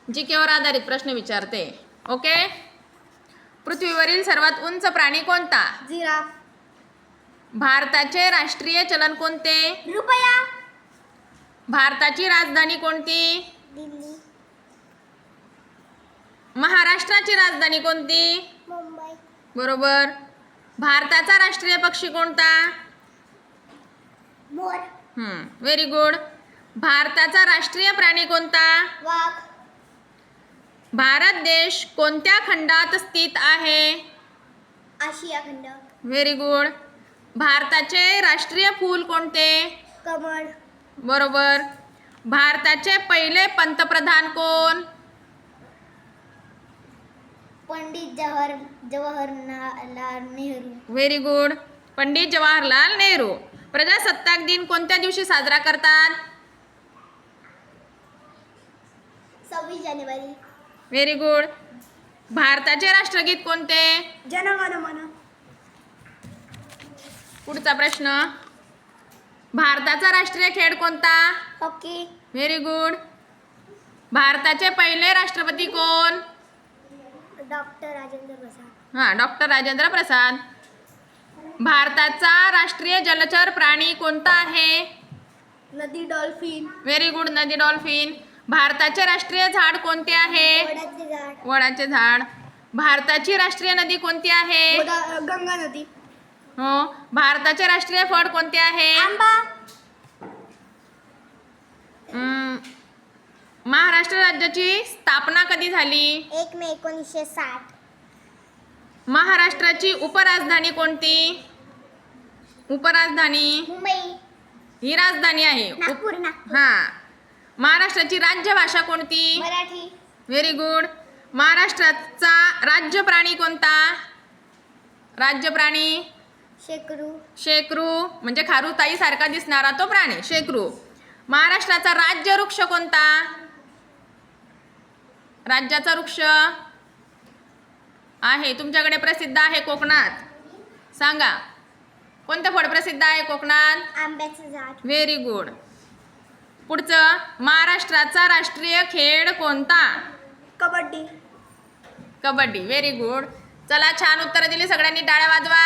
जीकेवर आधारित प्रश्न विचारते. ओके. पृथ्वीवरील सर्वात उंच प्राणी कोणता? जिराफ. भारताचे राष्ट्रीय चलन कोणते? रुपया. भारताची राजधानी कोणती? दिल्ली. महाराष्ट्राची राजधानी कोणती? मुंबई. बरोबर. भारताचा राष्ट्रीय पक्षी कोणता? मोर. Very good. भारताचा राष्ट्रीय प्राणी कोणता? वाघ. भारत देश कोणत्या खंडात स्थित आहे? आशिया खंड. Very good. भारताचे राष्ट्रीय फूल कोणते? कमळ. बरोबर. भारताचे पहिले पंतप्रधान कोण? पंडित जवाहरलाल नेहरू. Very good. पंडित जवाहरलाल नेहरू. प्रजासत्ताक दिन कोणत्या दिवशी साजरा करतात? 26 जानेवारी. Very good. भारताचे राष्ट्रगीत कोणते? जन गण मन. पुढचा प्रश्न. भारताचा राष्ट्रीय खेळ कोणता? हॉकी. Very good. भारताचे पहिले राष्ट्रपती कोण? डॉक्टर राजेंद्र प्रसाद. डॉक्टर राजेंद्र प्रसाद. भारताचा राष्ट्रीय जलचर प्राणी कोणता आहे? नदी डॉल्फिन. Very good. नदी डॉल्फिन. भारताचे राष्ट्रीय झाड कोणते आहे? वडाचे झाड. वडाचे झाड. भारताची राष्ट्रीय नदी कोणती आहे? गंगा नदी. हो. भारताचे राष्ट्रीय फळ कोणते आहे? आंबा. महाराष्ट्र राज्याची स्थापना कधी झाली? 1 मे 1960. महाराष्ट्राची उपराजधानी कोणती? उपराजधानी मुंबई. ही राजधानी आहे. नागपूर. नागपूर. महाराष्ट्राची राज्यभाषा कोणती? मराठी. Very good. महाराष्ट्राचा राज्य प्राणी कोणता? राज्य प्राणी शेकरू. शेकरू म्हणजे खारुताई सारखा दिसणारा तो प्राणी शेकरू. महाराष्ट्राचा राज्य वृक्ष कोणता? राज्याचा वृक्ष आहे तुमच्याकडे प्रसिद्ध आहे कोकणात. सांगा कोणतं फळ प्रसिद्ध आहे कोकणात? आंब्याचं झाड. Very good. पुढचं. महाराष्ट्राचा राष्ट्रीय खेळ कोणता? कबड्डी. कबड्डी. Very good. चला छान उत्तरं दिली सगळ्यांनी टाळ्या वाजवा.